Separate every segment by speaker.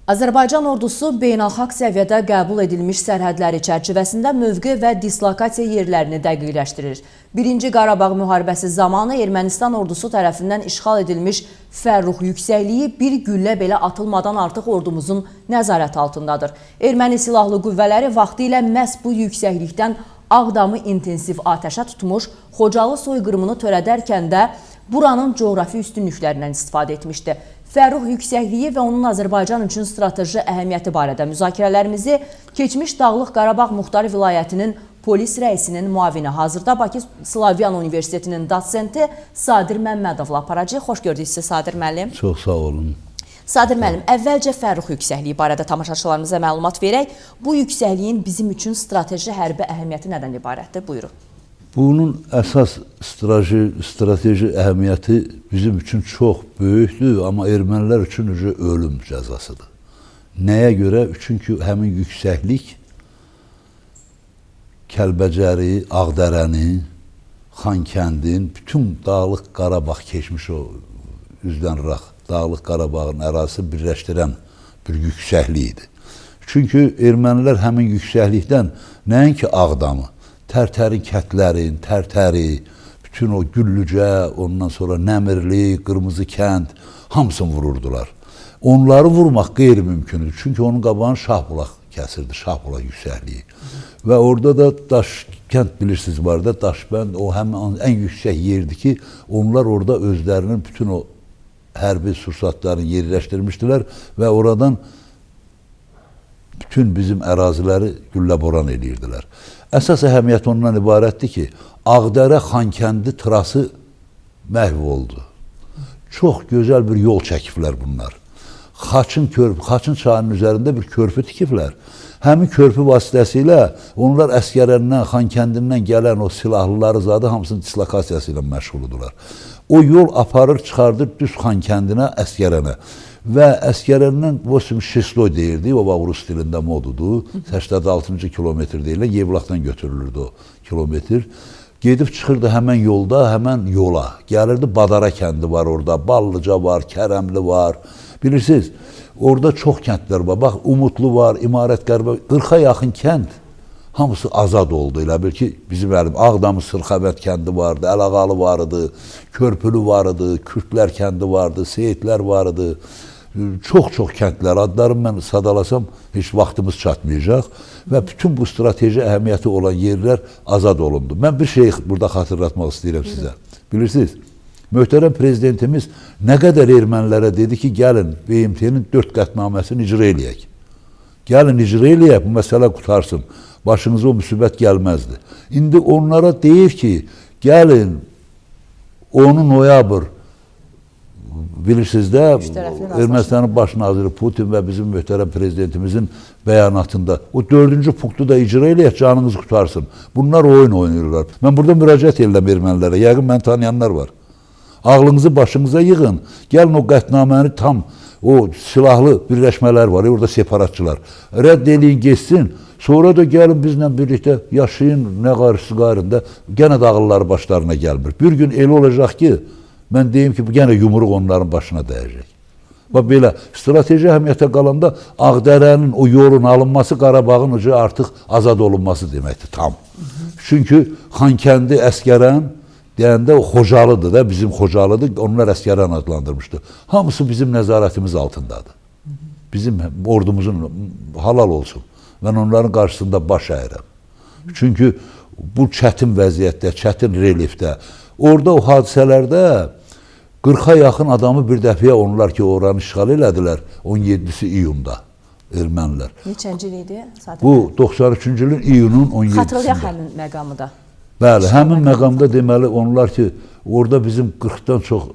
Speaker 1: Azərbaycan ordusu beynəlxalq səviyyədə qəbul edilmiş sərhədləri çərçivəsində mövqe və dislokasiya yerlərini dəqiqləşdirir. 1-ci Qarabağ müharibəsi zamanı Ermənistan ordusu tərəfindən işğal edilmiş Fərrux yüksəkliyi bir güllə belə atılmadan artıq ordumuzun nəzarət altındadır. Erməni silahlı qüvvələri vaxtilə məhz bu yüksəklikdən Ağdamı intensiv atəşə tutmuş, Xocalı soyqırımını törədərkən də buranın coğrafi üstünlüklərindən istifadə etmişdi. Fərrux yüksəkliyi və onun Azərbaycan üçün strateji əhəmiyyəti barədə müzakirələrimizi keçmiş Dağlıq Qarabağ Muxtar Vilayətinin polis rəisinin müavini, hazırda Bakı Slavyan Universitetinin dosenti Sadir Məmmədovla aparacaq. Xoş gördük sizi Sadir müəllim.
Speaker 2: Çox sağ olun.
Speaker 1: Sadir müəllim, əvvəlcə Fərrux yüksəkliyi barədə tamaşaçılarımıza məlumat verək. Bu yüksəkliyin bizim üçün strateji hərbi əhəmiyyəti nədən ibarətdir? Buyurun.
Speaker 2: Bunun əsas strateji əhəmiyyəti bizim üçün çox böyükdür, amma ermənilər üçün ölüm cəzasıdır. Nəyə görə? Çünki həmin yüksəklik Kəlbəcəri, Ağdərəni, Xankəndin, bütün Dağlıq Qarabağ keçmiş o üzdən raq, Dağlıq Qarabağın ərazisi birləşdirən bir yüksəklik idi. Çünki ermənilər həmin yüksəklikdən nəinki Ağdamı, Tərtərin kətlərin, Tərtəri, bütün o Güllücə, ondan sonra Nəmirli, Qırmızı kənd, hamısını vururdular. Onları vurmaq qeyri-mümkündür. Çünki onun qabağını Şahbulaq kəsirdi, Şahbulaq yüksəkliyi. Və orada da Daşkənd bilirsiniz var da, Daşbənd o həmin ən yüksək yerdir ki, onlar orada özlərinin bütün o hərbi sursatlarını yerləşdirmişdilər və oradan bütün bizim əraziləri gülləboran edirdilər. Əsas əhəmiyyət ondan ibarətdir ki, Ağdərə-Xankəndi trası məhv oldu. Çox gözəl bir yol çəkiblər bunlar. Xaçın çayının üzərində bir körpü tikiblər. Həmin körpü vasitəsilə onlar Əskərəndən, Xankəndindən gələn o silahlıları zadı hamısının dislokasiyası ilə məşğuludular. O yol aparır, çıxardır düz Xankəndinə, Əskərənə. Və Əskərəndən Şesloy deyirdi, o Rus dilində modudur. 86-cı kilometr deyirlər, Yevlaqdan götürülürdü o kilometr. Gedib çıxırdı həmən yolda, həmən yola. Gəlirdi Badara kəndi var orada, Ballıca var, Kərəmli var. Bilirsiniz, orada çox kəndlər var. Bax, Umutlu var, İmarət Qəribə, 40-a yaxın kənd. Hamısı azad oldu. Elə bil ki, bizim Ağdamı Sırxavət kəndi vardı, Əlağalı vardı, Körpülü vardı, Kürdlər kəndi vardı, Seyidlər vardı. Çox-çox kəndlər, adlarını mən sadalasam, heç vaxtımız çatmayacaq və bütün bu strateji əhəmiyyəti olan yerlər azad olundu. Mən bir şey burada xatırlatmaq istəyirəm sizə. Bilirsiniz, möhtərəm prezidentimiz nə qədər ermənilərə dedi ki, gəlin BMT-nin 4 qətnaməsini icra eləyək. Gəlin icra eləyək, bu məsələ qutarsın. Başınıza o müsibət gəlməzdi. İndi onlara deyir ki, gəlin 10 noyabr bilirsiniz də, Ermənistanın baş naziri Putin və bizim möhtərəm prezidentimizin bəyanatında o 4-cü punktu da icra eləyək, canınız qutarsın. Bunlar oyun oynayırlar. Mən burada müraciət edirəm ermənilərə, yəqin mən tanıyanlar var. Ağlınızı başınıza yığın, gəlin o qətnaməni tam, o silahlı birləşmələr var, orada separatçılar. Rədd eləyin, geçsin, sonra da gəlin bizlə birlikdə yaşayın, nə qarısı qarında, gənə dağılları başlarına gəlmir. Bir gün elə olacaq ki, mən deyim ki, gənə yumruq onların başına dəyəcək. Və belə strateji əhəmiyyətə qalanda Ağdərənin o yolun alınması, Qarabağın artıq azad olunması deməkdir, tam. Çünki Xankəndi, Əskərən deyəndə o Xocalıdır da, bizim Xocalıdır, onlar Əskərən adlandırmışdı. Hamısı bizim nəzarətimiz altındadır. Bizim ordumuzun halal olsun. Mən onların qarşısında baş əyirəm. Çünki bu çətin vəziyyətdə, çətin reliefdə, orada o hadisələrdə 40-a yaxın adamı bir dəfəyə onlar ki, oranı işğal elədilər 17-si iyunda ermənilər.
Speaker 1: Neçənci il idi?
Speaker 2: Bu 93-cü ilin iyunun 17-sində.
Speaker 1: Xatırlayaq həmin məqamı da.
Speaker 2: Bəli, həmin məqamda deməli onlar ki, orada bizim 40-dan çox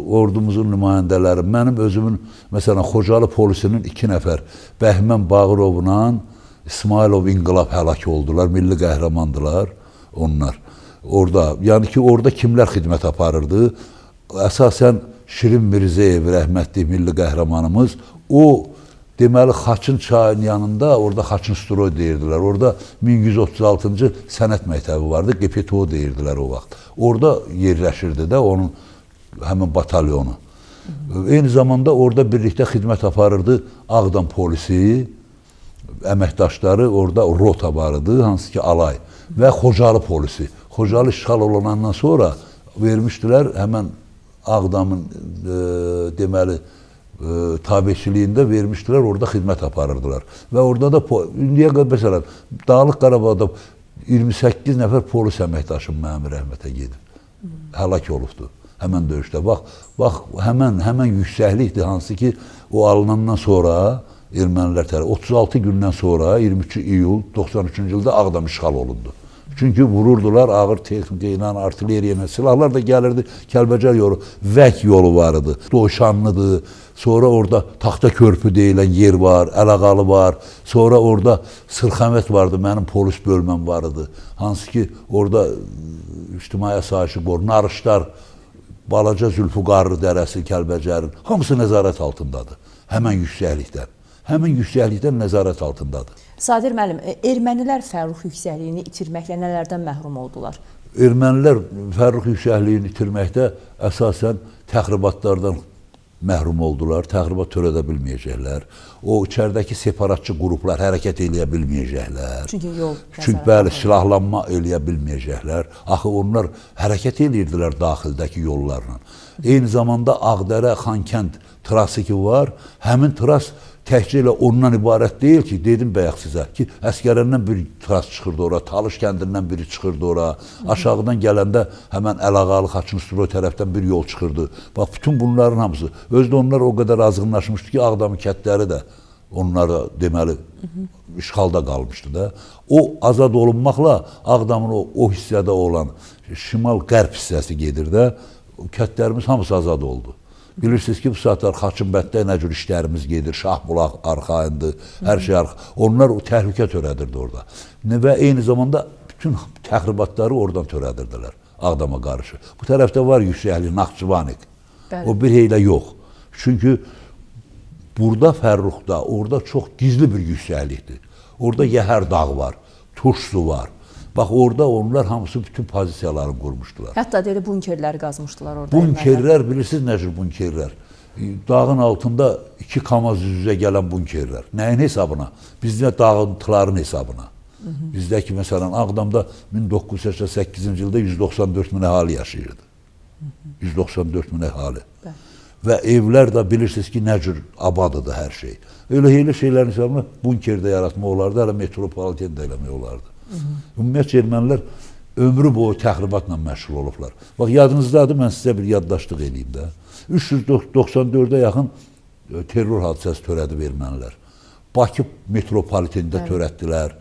Speaker 2: ordumuzun nümayəndələri, mənim özümün, məsələn, Xocalı polisinin 2 nəfər, Bəhmən Bağırovla İsmailov İnqilab həlak oldular, milli qəhrəmandılar onlar. Orada, yəni ki, orada kimlər xidmət aparırdı? Əsasən Şirin Mirzəyev, rəhmətli milli qəhrəmanımız, o deməli Xaçın çayının yanında, orada Xaçın Stroy deyirdilər, orada 1136-cı sənət məktəbi vardı, QPTO deyirdilər o vaxt. Orada yerləşirdi də onun həmin batalyonu. Eyni zamanda orada birlikdə xidmət aparırdı Ağdam polisi, əməkdaşları, orada rota var idi, hansı ki alay və Xocalı polisi. Xocalı işğal olandan sonra vermişdilər həmən Ağdamın deməli tabiçiliyində vermişdilər, orada xidmət aparırdılar. Və orada da, indiyə qədər məsələn, Dağlıq Qarabağda 28 nəfər polis əməkdaşım mənim rəhmətə gedib, həlak olubdur həmən döyüşdə. Bax, həmən yüksəklikdir, hansı ki, o alınandan sonra ermənilər tərəfi, 36 gündən sonra, 22 iyul 93-cü ildə Ağdam işğal olundu. Çünki vururdular ağır texnika ilə, artilleriya ilə, silahlar da gəlirdi, Kəlbəcər yolu, Vək yolu var idi, Doşanlıdır, sonra orada Taxta Körpü deyilən yer var, Əlağalı var, sonra orada Sırxəmət vardı, mənim polis bölməm var idi, hansı ki, orada ictimai asayişi qor, Narışlar, Balaca Zülfüqarlı dərəsi, Kəlbəcərin, hamısı nəzarət altındadır, həmən yüksəklikdən. Həmin yüksəklikdən nəzarət altındadır.
Speaker 1: Sadir müəllim, ermənilər Fərrux yüksəkliyini itirməklə nələrdən məhrum oldular?
Speaker 2: Ermənilər Fərrux yüksəkliyini itirməkdə əsasən təxribatlardan məhrum oldular, təxribat törədə bilməyəcəklər. O içəridəki separatçı qruplar hərəkət eləyə bilməyəcəklər. Çünki bəli, silahlanma eləyə bilməyəcəklər. Axı onlar hərəkət eləyirdilər daxildəki yollarla. Eyni zamanda Ağdərə, Xankənd trası ki var, həmin tras təkcə elə ondan ibarət deyil ki, dedim bayaq sizə ki, Əskərəndən bir tras çıxırdı ora, Talış kəndindən biri çıxırdı ora, aşağıdan gələndə həmən Əlağalı, Xaçınustroy tərəfdən bir yol çıxırdı. Bax, bütün bunların hamısı, özdə onlar o qədər azğınlaşmışdı ki, Ağdamın kətləri də onlara deməli işğalda qalmışdı da. O azad olunmaqla Ağdamın o hissədə olan şimal-qərb hissəsi gedir də, kətlərimiz hamısı azad oldu. Bilirsiniz ki, bu saatlar Xaçınbəddə nə cür işlərimiz gedir, Şahbulaq arxayındır, hər şey arxayındır. Onlar o təhlükə törədirdi orada. Və eyni zamanda bütün təxribatları oradan törədirdilər, Ağdama qarşı. Bu tərəfdə var yüksəklik, Naxçıvanik. O bir heylə yox. Çünki burada Fərruxda, orada çox gizli bir yüksəklikdir. Orada Yəhər dağı var, Turş su var. Bax, orada onlar hamısı bütün pozisiyalarını qurmuşdular.
Speaker 1: Hətta deyil, bunkerlər qazmışdılar orada.
Speaker 2: Bunkerlər, bilirsiniz nə cür bunkerlər? Dağın altında 2 kamaz üz-üzə gələn bunkerlər. Nəyin hesabına? Bizdə dağıntıların hesabına. Bizdəki, məsələn, Ağdamda 1988-ci ildə 194 min əhali yaşayırdı. 194 min əhali. Və evlər də bilirsiniz ki, nə cür abadıdır hər şey. Elə şeylərin hesabına bunkerdə yaratmaq olardı, hələ metropoliten də eləmək olardı. Ümumiyyətcə, ermənilər ömrü boyu təxribatla məşğul olublar. Bax, yadınızdadır, mən sizə bir yaddaşlıq edeyim də. 394-ə yaxın terror hadisəsi törədib ermənilər. Bakı metropolitində törətdilər,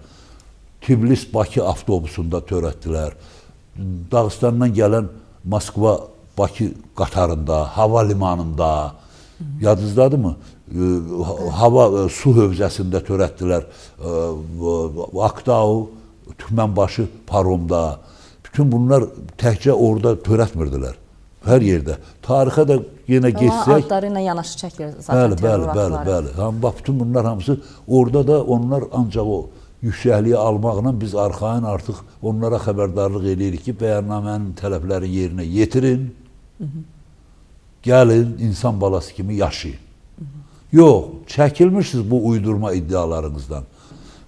Speaker 2: Tbilisi-Bakı avtobusunda törətdilər, Dağıstandan gələn Moskva-Bakı qatarında, hava limanında, yadınızdadır mı? Hava su hövzəsində törətdilər, Aktau, Türkmenbaşı paromda, bütün bunlar təkcə orada törətmirdilər, hər yerdə. Tarixə də yenə geçsək...
Speaker 1: Adları ilə yanaşı çəkir zaten terror aktları.
Speaker 2: Bax, bütün bunlar hamısı, orada da onlar ancaq o yüksəkliyi almaqla biz arxayın artıq onlara xəbərdarlıq edirik ki, bəyannamənin tələbləri yerinə yetirin, gəlin, insan balası kimi yaşayın. Yox, çəkilmişsiniz bu uydurma iddialarınızdan.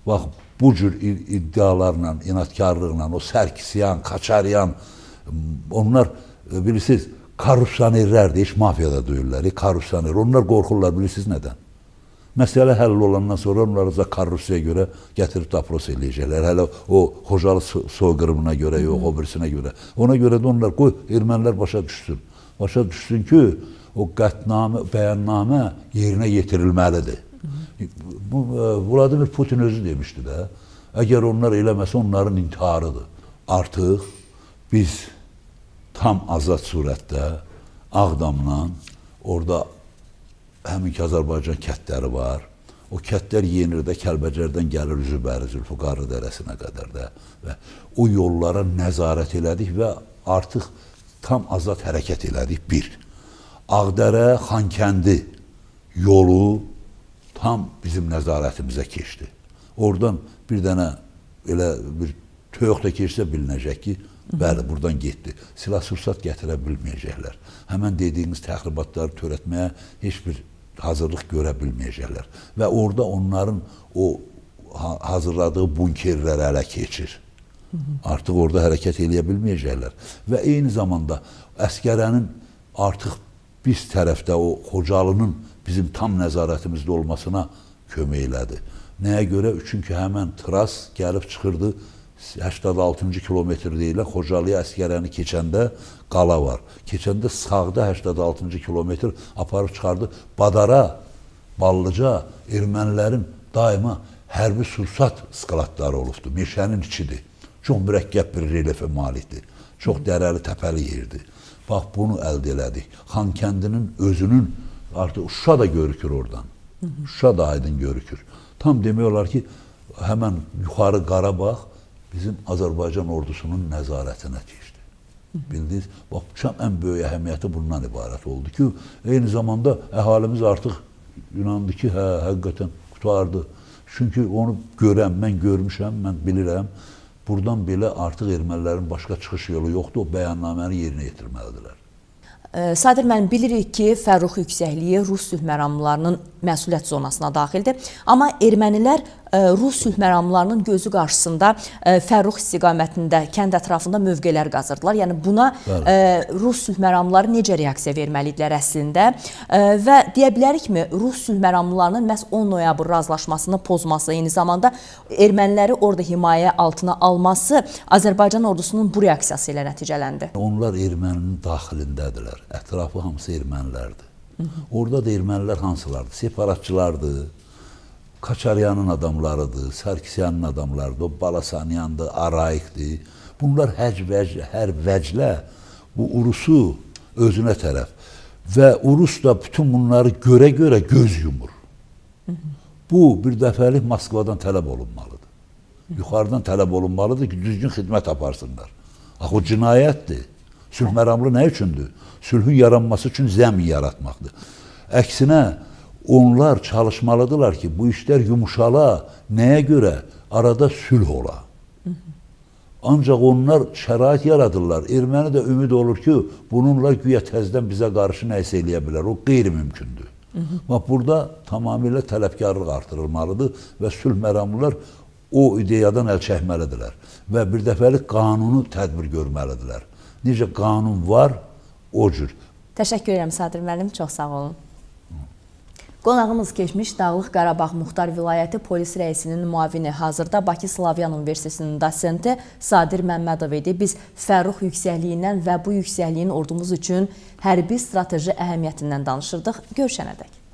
Speaker 2: Bax, bu cür iddialarla, inatkarlıqla, o Sərkisyan, Kaçaryan, onlar, bilirsiniz, korrupsionerlərdir, heç mafiyada duyurlar, korrupsioner. Onlar qorxurlar, bilirsiniz nədən? Məsələ həll olandan sonra onları korrupsiyaya görə gətirib tapros eləyəcəklər. Hələ o Xocalı soyqırımına görə, yox, o birisinə görə. Ona görə də onlar, qoy, ermənilər başa düşsün. Başa düşsün ki, o qətnamə, bəyannamə yerinə yetirilməlidir. Vladimir Putin özü demişdi də, əgər onlar eləməsə onların intiharıdır. Artıq biz tam azad surətdə Ağdamla, orada həmin ki Azərbaycan kətləri var, o kətlər yenir də Kəlbəcərdən gəlir Zübəri, Zülfüqarlı dərəsinə qədər də və o yollara nəzarət elədik və artıq tam azad hərəkət elədik. Bir, Ağdərə, Xankəndi yolu tam bizim nəzarətimizə keçdi. Oradan bir dənə elə bir toyuq da keçsə bilinəcək ki, Bəli, buradan getdi. Silah-sursat gətirə bilməyəcəklər. Həmən dediyimiz təxribatları törətməyə heç bir hazırlıq görə bilməyəcəklər. Və orada onların o hazırladığı bunkerlər ələ keçir. Artıq orada hərəkət eləyə bilməyəcəklər. Və eyni zamanda əsgərənin artıq biz tərəfdə o Xocalının bizim tam nəzarətimizdə olmasına kömək elədi. Nəyə görə? Çünki həmən tras gəlib çıxırdı 86-cı kilometrdə ilə Xocalıya əsgərəni keçəndə qala var. Keçəndə sağda 86-cı kilometr aparıb çıxardı. Badara, Ballıca ermənilərin daima hərbi sursat skladları olubdur. Meşənin içidir. Çox mürəkkəb bir relifə malikdir. Çox dərəli, təpəli yerdir. Bax, bunu əldə elədik. Xankəndinin özünün artıq Şuşa da görükür oradan. Şuşa da aydın görükür. Tam demək olar ki, həmən yuxarı Qarabağ bizim Azərbaycan ordusunun nəzarətinə keçdi. Bildiniz, bax, ən böyük əhəmiyyəti bundan ibarət oldu ki, eyni zamanda əhalimiz artıq inandı ki, həqiqətən qutardı. Çünki onu görəm, mən görmüşəm, mən bilirəm. Buradan belə artıq ermənilərin başqa çıxış yolu yoxdur, o bəyannaməni yerinə yetirməlidirlər.
Speaker 1: Sadir, mən bilirik ki, Fərrux yüksəkliyi Rus sülh məramlarının məsuliyyət zonasına daxildir. Amma ermənilər Rus sülh məramlarının gözü qarşısında Fərrux istiqamətində, kənd ətrafında mövqelər qazırdılar. Yəni buna Rus sülh məramları necə reaksiya verməlidirlər əslində? Və deyə bilərikmi, Rus sülh məramlarının məhz 10 noyabr razılaşmasını pozması, eyni zamanda erməniləri orada himayə altına alması Azərbaycan ordusunun bu reaksiyası ilə nəticələndi?
Speaker 2: Onlar erməninin daxilindədirlər. Ətrafı hamısı ermənilərdir. Orada da ermənilər hansılardır? Separatçılardır, Kaçaryanın adamlarıdır, Sarkisyanın adamlarıdır, o Balasanyandır, Arayikdir. Bunlar hər vəclə bu Urusu özünə tərəf və Urus da bütün bunları görə göz yumur. Bu bir dəfəlik Moskvadan tələb olunmalıdır. Yuxarıdan tələb olunmalıdır ki, düzgün xidmət aparsınlar. Axı o cinayətdir. Sülh məramlı nə üçündür? Sülhün yaranması üçün zəmin yaratmaqdır. Əksinə, onlar çalışmalıdırlar ki, bu işlər yumuşala, nəyə görə? Arada sülh ola. Ancaq onlar şərait yaradırlar. Erməni də ümid olur ki, bununla güya təzdən bizə qarşı nəyisə eləyə bilər. O qeyri-mümkündür. Bax, burada tamamilə tələbkarlıq artırılmalıdır və sülh məramlılar o ideyadan əl çəkməlidirlər və bir dəfəlik qanunu tədbir görməlidirlər. Necə qanun var, o cür.
Speaker 1: Təşəkkür edirəm Sadir müəllim, çox sağ olun. Qonağımız keçmiş Dağlıq Qarabağ Muxtar Vilayəti polis rəisinin müavini, hazırda Bakı Slavyan Universitetinin dosenti Sadir Məmmədov idi. Biz Fərrux yüksəkliyindən və bu yüksəkliyin ordumuz üçün hərbi strateji əhəmiyyətindən danışırdıq. Görüşənədək.